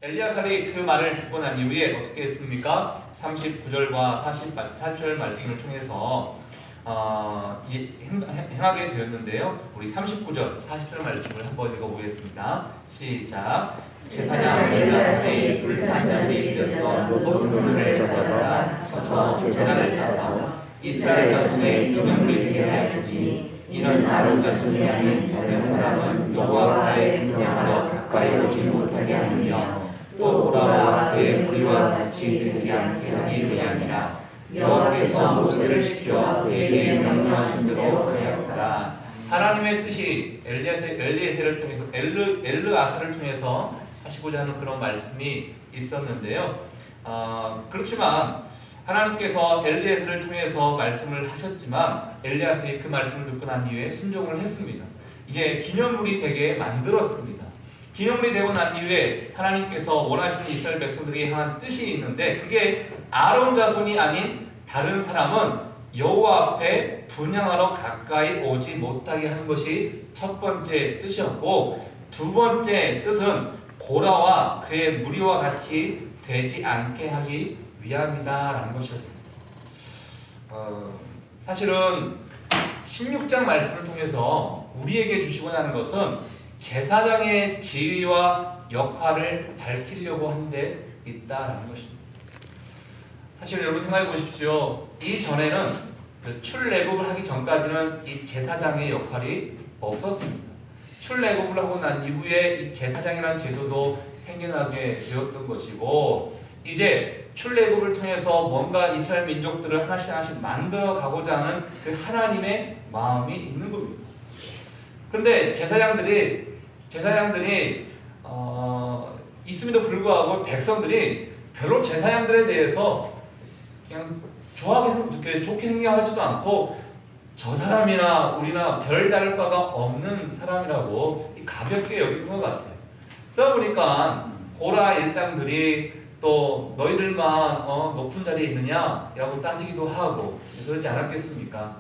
엘리야살이 그 말을 듣고 난 이후에 어떻게 했습니까? 39절과 40절 말씀을 통해서 행하게 되었는데요. 우리 39절, 40절 말씀을 한번 읽어보겠습니다. 시작. 제사장 엘리야살이 불탄 자들이 드렸던 모든 물을 가져다가 쳐서 제단을 쌓아서 이스라엘 자손의 기념을 되게 하였으니 이는 아론 자손이 아닌 다른 사람은 여호와의 분향하러 가까이 오지 못하게 하느며 또 고라와 그의 무리와 같이 되지 않게 하기 위함이라. 여호와께서 모세를 시켜 그에게 명령하신 대로 하였다. 하나님의 뜻이 엘리에셀을 통해서 엘르아사를 통해서 하시고자 하는 그런 말씀이 있었는데요. 그렇지만 하나님께서 엘리에셀을 통해서 말씀을 하셨지만 엘리야살이 그 말씀을 듣고 난 이후에 순종을 했습니다. 이제 기념물이 되게 만들었습니다. 기념물이 되고 난 이후에 하나님께서 원하시는 이스라엘 백성들이 향한 뜻이 있는데 그게 아론 자손이 아닌 다른 사람은 여호와 앞에 분향하러 가까이 오지 못하게 하는 것이 첫 번째 뜻이었고, 두 번째 뜻은 고라와 그의 무리와 같이 되지 않게 하기 위함이다라는 것이었습니다. 사실은 16장 말씀을 통해서 우리에게 주시고자 하는 것은 제사장의 지위와 역할을 밝히려고 한 데 있다라는 것입니다. 사실 여러분 생각해 보십시오. 이전에는 출애굽을 하기 전까지는 이 제사장의 역할이 없었습니다. 출애굽을 하고 난 이후에 이 제사장이라는 제도도 생겨나게 되었던 것이고, 이제 출애굽을 통해서 뭔가 이스라엘 민족들을 하나씩 하나씩 만들어 가고자 하는 그 하나님의 마음이 있는 겁니다. 그런데 제사장들이 있음에도 불구하고 백성들이 별로 제사장들에 대해서 그냥 좋게 생각하지도 않고 저 사람이나 우리나 별 다를 바가 없는 사람이라고 가볍게 여기던 것 같아요. 그러다 보니까 고라 일당들이 또 너희들만 높은 자리에 있느냐라고 따지기도 하고 그러지 않았겠습니까?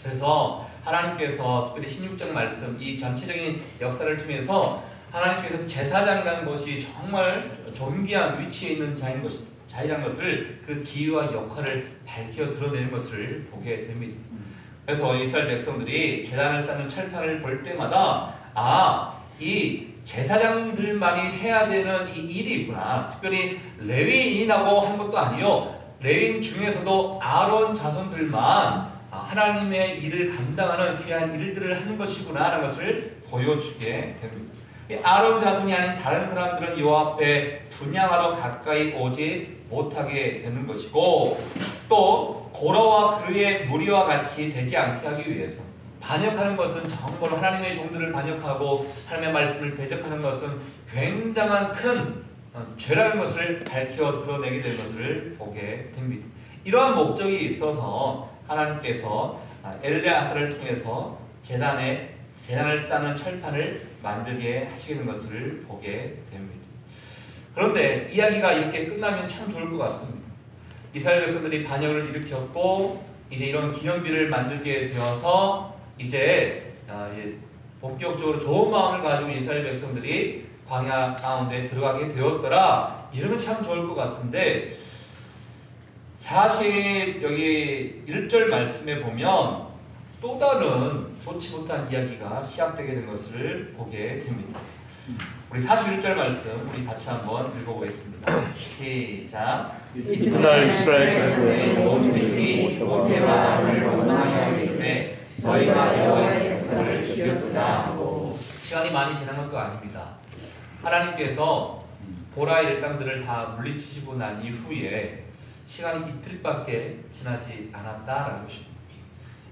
그래서 하나님께서 특별히 16장 말씀 이 전체적인 역사를 통해서 하나님께서 제사장이라는 것이 정말 존귀한 위치에 있는 자이라는 것을 그 지위와 역할을 밝혀 드러내는 것을 보게 됩니다. 그래서 이스라엘 백성들이 제단을 쌓는 철판을 볼 때마다 이 제사장들만이 해야 되는 이 일이 있구나. 특별히 레위인이라고 한 것도 아니요. 레위인 중에서도 아론 자손들만 하나님의 일을 감당하는 귀한 일들을 하는 것이구나 라는 것을 보여주게 됩니다. 아론 자손이 아닌 다른 사람들은 여호와 앞에 분향하러 가까이 오지 못하게 되는 것이고, 또 고라와 그의 무리와 같이 되지 않게 하기 위해서 반역하는 것은 정말로 하나님의 종들을 반역하고 하나님의 말씀을 대적하는 것은 굉장한 큰 죄라는 것을 밝혀 드러내게 될 것을 보게 됩니다. 이러한 목적이 있어서 하나님께서 엘리야살을 통해서 제단을 쌓는 철판을 만들게 하시게 된 것을 보게 됩니다. 그런데 이야기가 이렇게 끝나면 참 좋을 것 같습니다. 이스라엘 백성들이 반역을 일으켰고 이제 이런 기념비를 만들게 되어서 이제 본격적으로 좋은 마음을 가지고 이스라엘 백성들이 광야 가운데 들어가게 되었더라. 이러면 참 좋을 것 같은데, 사실 여기 1절 말씀에 보면 또 다른 좋지 못한 이야기가 시작되게 된 것을 보게 됩니다. 우리 41절 말씀 우리 같이 한번 읽어보겠습니다. 시작. 이튿날 이스라엘 자손의 온 백성이 모세와 아론을 원망하여 이르되 너희가 여호와의 백성을 죽였도다 하고. 시간이 많이 지난 것도 아닙니다. 하나님께서 고라의 일당들을 다 물리치시고 난 이후에 시간이 이틀밖에 지나지 않았다라는 것입니다.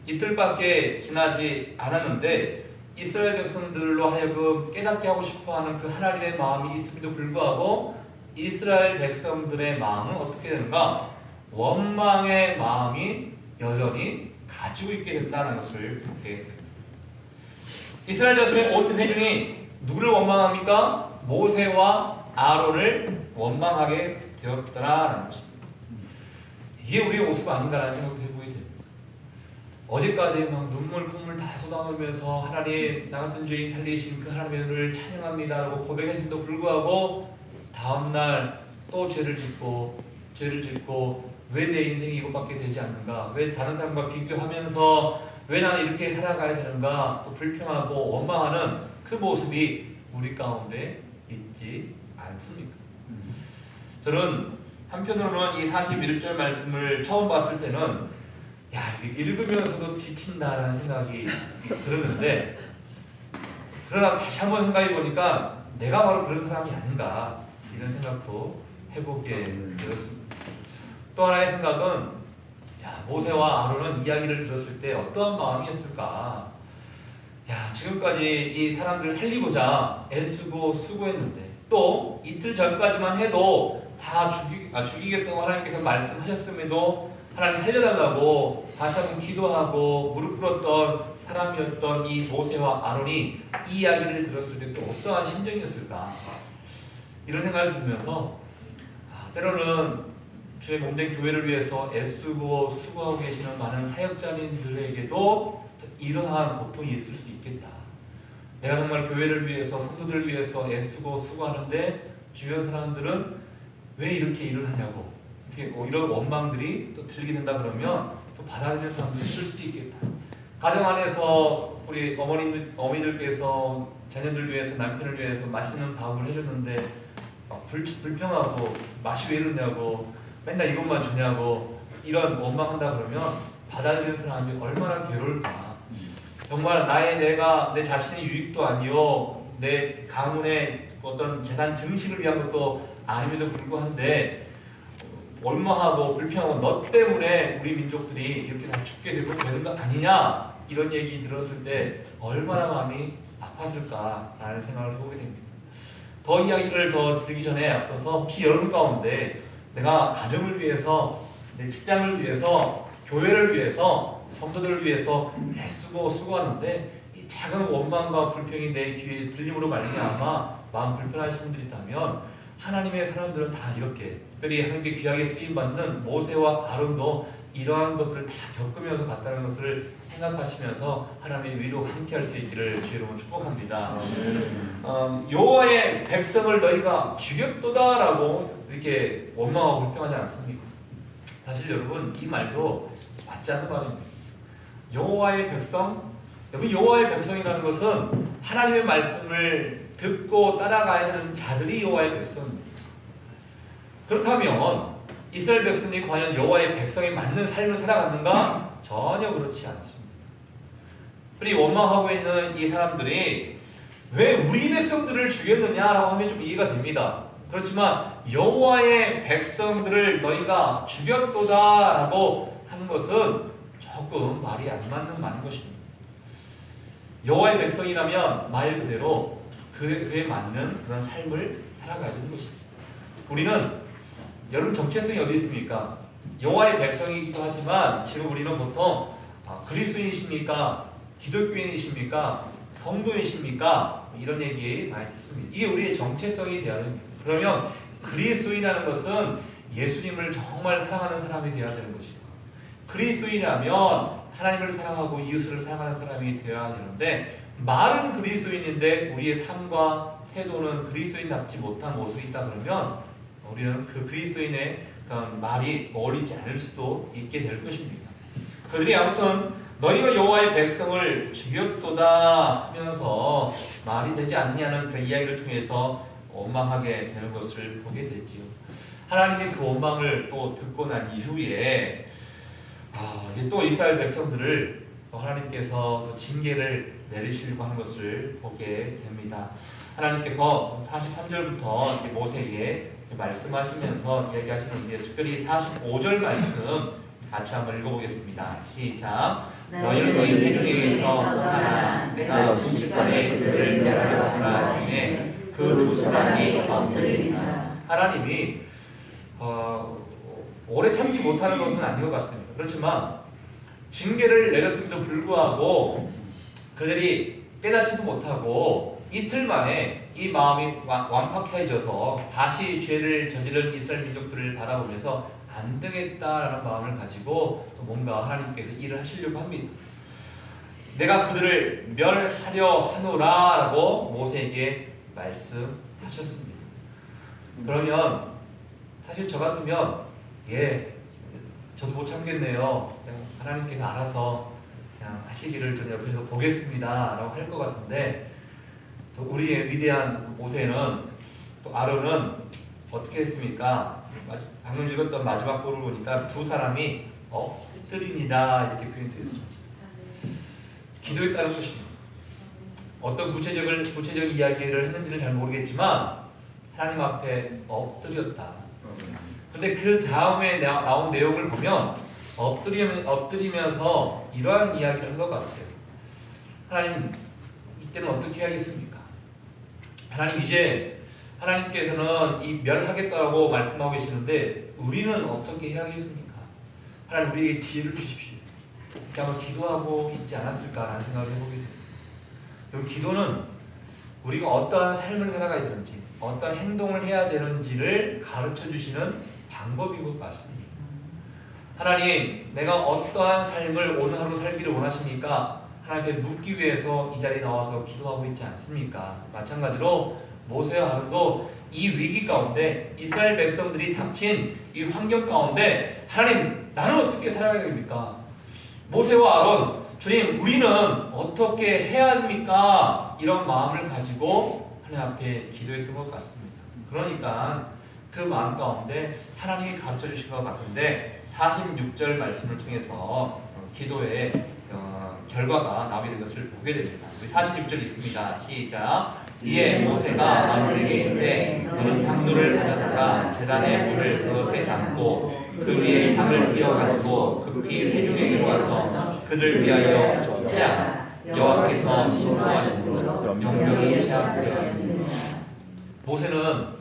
이틀밖에 지나지 않았는데 이스라엘 백성들로 하여금 깨닫게 하고 싶어하는 그 하나님의 마음이 있음에도 불구하고 이스라엘 백성들의 마음은 어떻게 되는가? 원망의 마음이 여전히 가지고 있게 된다는 것을 보게 됩니다. 이스라엘 자손의 온 회중이 누구를 원망합니까? 모세와 아론을 원망하게 되었더라라는 것입니다. 이게 우리의 모습 아닌가라는 생각도 해보게 됩니다. 어제까지 막 눈물 콧물 다 쏟아놓으면서 하나님 나 같은 죄인 살리신 그 하나님의 은혜를 찬양합니다라고 고백했음에도 불구하고 다음날 또 죄를 짓고 왜 내 인생이 이것밖에 되지 않는가? 왜 다른 사람과 비교하면서 왜 나는 이렇게 살아가야 되는가? 또 불평하고 원망하는 그 모습이 우리 가운데 있지 않습니까? 저는 한편으로는 이 41절 말씀을 처음 봤을 때는 야, 읽으면서도 지친다라는 생각이 들었는데, 그러나 다시 한번 생각해 보니까 내가 바로 그런 사람이 아닌가 이런 생각도 해보게 되었습니다. 또 하나의 생각은 모세와 아론은 이야기를 들었을 때 어떠한 마음이었을까? 지금까지 이 사람들을 살리고자 애쓰고 수고했는데, 또 이틀 전까지만 해도 다 죽이겠다고 하나님께서 말씀하셨음에도 하나님 살려달라고 다시 한번 기도하고 무릎 꿇었던 사람이었던 이 모세와 아론이 이 이야기를 들었을 때 또 어떠한 심정이었을까? 이런 생각을 들면서 때로는 주의 몸된 교회를 위해서 애쓰고 수고하고 계시는 많은 사역자님들에게도 이러한 고통이 있을 수도 있겠다. 내가 정말 교회를 위해서, 성도들을 위해서 애쓰고 수고하는데 주변 사람들은 왜 이렇게 일을 하냐고 이런 원망들이 또 들게 된다 그러면 또 받아들이는 사람들이 있을 수도 있겠다. 가정 안에서 우리 어머니들께서 자녀들 위해서, 남편을 위해서 맛있는 밥을 해줬는데 불평하고 맛이 왜 이러냐고 맨날 이것만 주냐고 이런 원망한다 그러면 받아들이는 사람이 얼마나 괴로울까. 정말 내 자신의 유익도 아니요, 내 가문의 어떤 재단 증식을 위한 것도 아님에도 불구한데 원망하고 불평하고 너 때문에 우리 민족들이 이렇게 다 죽게 되고 되는 거 아니냐, 이런 얘기 들었을 때 얼마나 마음이 아팠을까라는 생각을 해보게 됩니다. 더 이야기를 더 드리기 전에 앞서서 혹시 여러분 가운데 내가 가정을 위해서, 내 직장을 위해서, 교회를 위해서, 성도들을 위해서 애쓰고 수고하는데 이 작은 원망과 불평이 내 귀에 들림으로 말미암아 마음 불편하신 분들이 있다면, 하나님의 사람들은 다 이렇게, 특별히 하나님께 귀하게 쓰임받는 모세와 아론도 이러한 것들을 다 겪으면서 갔다는 것을 생각하시면서 하나님의 위로가 함께할 수 있기를 주의 이름으로 축복합니다. 여호와의 백성을 너희가 죽였도다라고 이렇게 원망하고 불평하지 않습니까? 사실 여러분, 이 말도 맞지 않는 말입니다. 여호와의 백성, 여러분, 여호와의 백성이라는 것은 하나님의 말씀을 듣고 따라가야 되는 자들이 여호와의 백성입니다. 그렇다면 이스라엘 백성이 과연 여호와의 백성에 맞는 삶을 살아갔는가? 전혀 그렇지 않습니다. 그리고 원망하고 있는 이 사람들이 왜 우리 백성들을 죽였느냐라고 하면 좀 이해가 됩니다. 그렇지만 여호와의 백성들을 너희가 죽였도다라고 하는 것은 조금 말이 안 맞는 말인 것입니다. 여호와의 백성이라면 말 그대로 그에 맞는 그런 삶을 살아가야 되는 것이죠. 우리는, 여러분, 정체성이 어디 있습니까? 여호와의 백성이기도 하지만 지금 우리는 보통 그리스도인이십니까? 기독교인이십니까? 성도이십니까? 이런 얘기 많이 듣습니다. 이게 우리의 정체성이 되어야 됩니다. 그러면 그리스도인이라는 것은 예수님을 정말 사랑하는 사람이 되어야 되는 것이고, 그리스도인이라면 하나님을 사랑하고 이웃을 사랑하는 사람이 되어야 되는데, 말은 그리스도인인데 우리의 삶과 태도는 그리스도인답지 못한 모습이 있다 그러면 우리는 그 그리스도인의 말이 어울리지 않을 수도 있게 될 것입니다. 그들이 아무튼 너희가 여호와의 백성을 죽였도다 하면서 말이 되지 않냐는 그 이야기를 통해서 원망하게 되는 것을 보게 됐지요. 하나님이 그 원망을 또 듣고 난 이후에 또 이스라엘 백성들을 하나님께서 또 징계를 내리시려고 하는 것을 보게 됩니다. 하나님께서 43절부터 모세에게 말씀하시면서 이야기하시는데, 특별히 45절 말씀 같이 한번 읽어보겠습니다. 시작. 너희는 너희 회중에게서 떠나라. 내가 순식간에 그들을 멸하려 하라 하시매 그 두 사람이 엎드리리라. 하나님이 오래 참지 못하는 것은 아닌 것 같습니다. 그렇지만 징계를 내렸음에도 불구하고 그들이 깨닫지도 못하고 이틀 만에 이 마음이 완팍해져서 다시 죄를 저지른 이스라엘 민족들을 바라보면서 안 되겠다라는 마음을 가지고 또 뭔가 하나님께서 일을 하시려고 합니다. 내가 그들을 멸하려 하노라 라고 모세에게 말씀하셨습니다. 그러면 사실 저 같으면 저도 못 참겠네요. 그냥 하나님께서 알아서 그냥 하시기를 전 옆에서 보겠습니다 라고 할 것 같은데, 또 우리의 위대한 모세는, 또 아론은 어떻게 했습니까? 방금 읽었던 마지막 부분을 보니까 두 사람이 엎드리니라 이렇게 표현되어 있습니다. 기도에 따른 것입니다. 어떤 구체적 이야기를 했는지는 잘 모르겠지만 하나님 앞에 엎드렸다. 근데 그 다음에 나온 내용을 보면 엎드리면서 이러한 이야기를 한 것 같아요. 하나님, 이때는 어떻게 해야겠습니까? 하나님, 이제 하나님께서는 이 멸하겠다고 말씀하고 계시는데 우리는 어떻게 해야겠습니까? 하나님, 우리에게 지혜를 주십시오. 이렇게 한번 기도하고 있지 않았을까라는 생각을 해보게 됩니다. 여러분, 기도는 우리가 어떠한 삶을 살아가야 되는지, 어떤 행동을 해야 되는지를 가르쳐 주시는 방법인 것 같습니다. 하나님, 내가 어떠한 삶을 오늘 하루 살기를 원하십니까? 하나님께 묻기 위해서 이 자리에 나와서 기도하고 있지 않습니까? 마찬가지로 모세와 아론도 이 위기 가운데, 이스라엘 백성들이 닥친 이 환경 가운데 하나님, 나는 어떻게 살아가야 됩니까? 모세와 아론, 주님, 우리는 어떻게 해야 합니까? 이런 마음을 가지고 하나님 앞에 기도했던 것 같습니다. 그러니까 그 마음 가운데 하나님이 가르쳐 주신 것 같은데 46절 말씀을 통해서 기도의 결과가 나오게 된 것을 보게 됩니다. 46절 있습니다. 시작. 이에 모세가 아론에게 이르되 너는 향로를 가져다가 제단에 불을 그것에 담고 그 위에 향을 피워가지고 급히 회중에게로 가서 그를 위하여 속죄하라. 여호와께서 신고하셨으므로 용병이 시작되었습니다. 모세는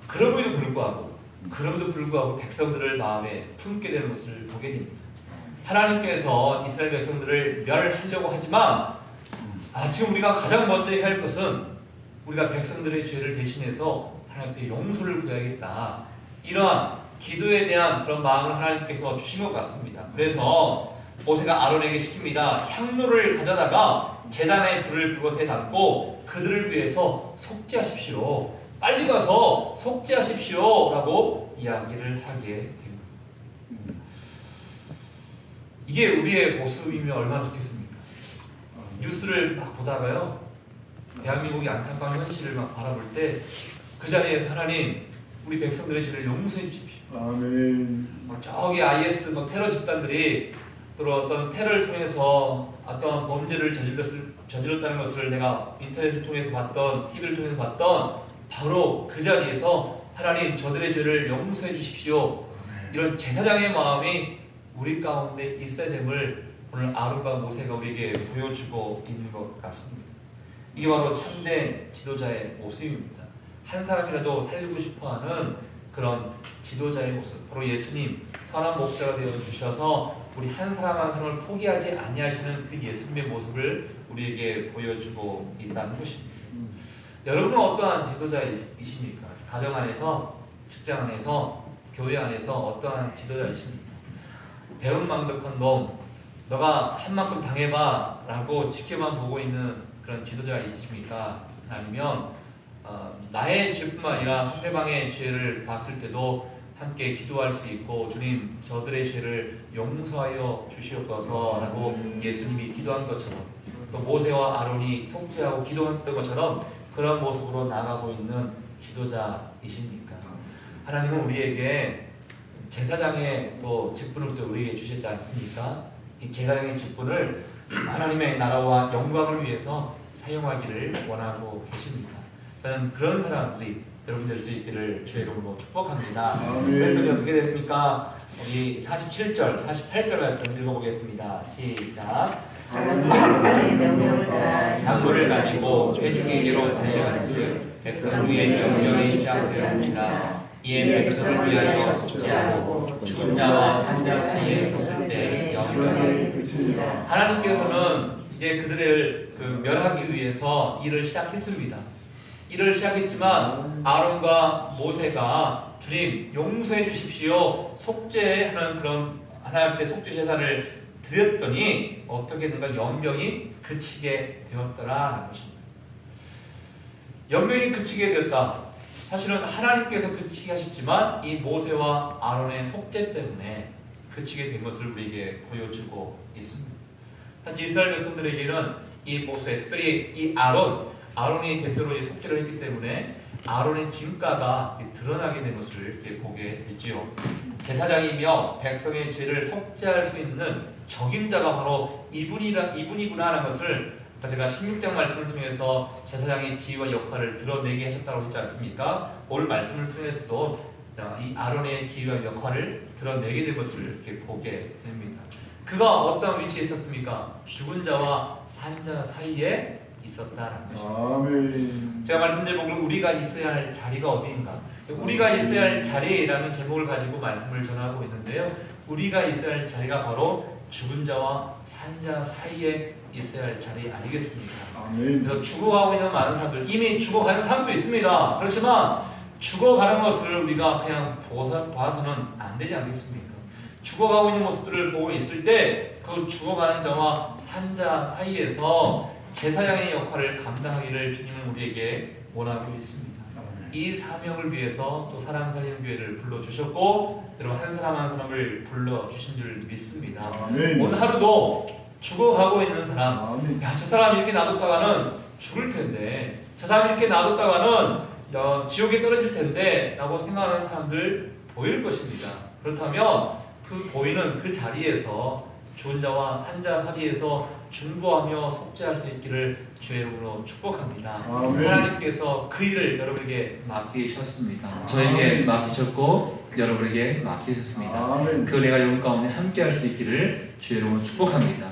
그럼에도 불구하고 백성들을 마음에 품게 되는 것을 보게 됩니다. 하나님께서 이스라엘 백성들을 멸하려고 하지만 지금 우리가 가장 먼저 해야 할 것은 우리가 백성들의 죄를 대신해서 하나님께 용서를 구해야겠다. 이러한 기도에 대한 그런 마음을 하나님께서 주신 것 같습니다. 그래서 모세가 아론에게 시킵니다. 향로를 가져다가 제단에 불을 그것에 담고 그들을 위해서 속죄하십시오. 빨리 가서 속죄하십시오 라고 이야기를 하게 됩니다. 이게 우리의 모습이면 얼마나 좋겠습니까? 뉴스를 막 보다가요, 대한민국의 안타까운 현실을 막 바라볼 때 그 자리에서 하나님, 우리 백성들의 죄를 용서해 주십시오. 아멘. 저기 IS 테러 집단들이 또 어떤 테러를 통해서 어떤 범죄를 저질렀다는 것을 내가 인터넷을 통해서 봤던, TV를 통해서 봤던, 바로 그 자리에서 하나님, 저들의 죄를 용서해 주십시오. 이런 제사장의 마음이 우리 가운데 있어야 됨을 오늘 아론과 모세가 우리에게 보여주고 있는 것 같습니다. 이게 바로 참된 지도자의 모습입니다. 한 사람이라도 살리고 싶어하는 그런 지도자의 모습, 바로 예수님, 선한 목자가 되어 주셔서 우리 한 사람 한 사람을 포기하지 아니하시는 그 예수님의 모습을 우리에게 보여주고 있다는 것입니다. 여러분은 어떠한 지도자이십니까? 가정 안에서, 직장 안에서, 교회 안에서 어떠한 지도자이십니까? 배은망덕한 놈, 너가 한 만큼 당해봐 라고 지켜만 보고 있는 그런 지도자가 있으십니까? 아니면 나의 죄뿐만 아니라 상대방의 죄를 봤을 때도 함께 기도할 수 있고, 주님, 저들의 죄를 용서하여 주시옵소서 라고 예수님이 기도한 것처럼, 또 모세와 아론이 속죄하고 기도했던 것처럼 그런 모습으로 나가고 있는 지도자이십니까? 하나님은 우리에게 제사장의 또 직분을 또 우리에게 주셨지 않습니까? 이 제사장의 직분을 하나님의 나라와 영광을 위해서 사용하기를 원하고 계십니다. 저는 그런 사람들이 여러분 될 수 있기를 주의 이름으로 축복합니다. 그랬더니 어떻게 됩니까? 우리 47절, 48절 말씀 읽어보겠습니다. 시작. 모세의 명령을 따라 향로를 가지고 회중에게로 달려간즉 백성 위에 정령이 시작되었습니다. 이에 백성을 위하여 속죄하고 죽은 자와 산 자 사이에 섰을 때 영광이 그치니라. 하나님께서는 이제 그들을 멸하기 위해서 일을 시작했습니다. 일을 시작했지만 아론과 모세가 주님 용서해 주십시오, 속죄하는 그런 하나님 앞에 속죄 제사를 드렸더니 어떻게 된가? 연병이 그치게 되었더라라는 것입니다. 연병이 그치게 되었다. 사실은 하나님께서 그치게 하셨지만 이 모세와 아론의 속죄 때문에 그치게 된 것을 우리에게 보여주고 있습니다. 사실 이스라엘 백성들에게는 이 모세, 특별히 이 아론이 대대로 이 속죄를 했기 때문에 아론의 진가가 드러나게 된 것을 이렇게 보게 됐지요. 제사장이며 백성의 죄를 속죄할 수 있는 적임자가 바로 이분이구나 하는 것을 제가 16장 말씀을 통해서 제사장의 지위와 역할을 드러내게 하셨다고 했지 않습니까? 오늘 말씀을 통해서도 이 아론의 지위와 역할을 드러내게 된 것을 이렇게 보게 됩니다. 그가 어떤 위치에 있었습니까? 죽은 자와 산 자 사이에 있었다는 것입니다. 아멘. 제가 말씀드린 부분 우리가 있어야 할 자리가 어디인가? 우리가 있어야 할 자리라는 제목을 가지고 말씀을 전하고 있는데요. 우리가 있어야 할 자리가 바로 죽은 자와 산 자 사이에 있어야 할 자리 아니겠습니까? 아멘. 그래서 죽어가고 있는 많은 사람들, 이미 죽어가는 사람도 있습니다. 그렇지만 죽어가는 것을 우리가 그냥 봐서는 안 되지 않겠습니까? 죽어가고 있는 모습들을 보고 있을 때 그 죽어가는 자와 산 자 사이에서 제사장의 역할을 감당하기를 주님은 우리에게 원하고 있습니다. 이 사명을 위해서 또 사람 살리는 교회를 불러주셨고 여러분 한 사람 한 사람을 불러주신 줄 믿습니다. 아멘. 오늘 하루도 죽어가고 있는 사람, 아멘. 야, 저 사람 이렇게 놔뒀다가는 죽을 텐데, 저 사람 이렇게 놔뒀다가는 지옥에 떨어질 텐데 라고 생각하는 사람들 보일 것입니다. 그렇다면 그 보이는 그 자리에서 죽은 자와 산 자 사이에서 중보하며 속죄할 수 있기를 주의 이름으로 축복합니다. 아멘. 하나님께서 그 일을 여러분에게 맡기셨습니다. 아멘. 저에게 맡기셨고 여러분에게 맡기셨습니다. 아멘. 그 은혜가 여러분 가운데 함께 할 수 있기를 주의 이름으로 축복합니다.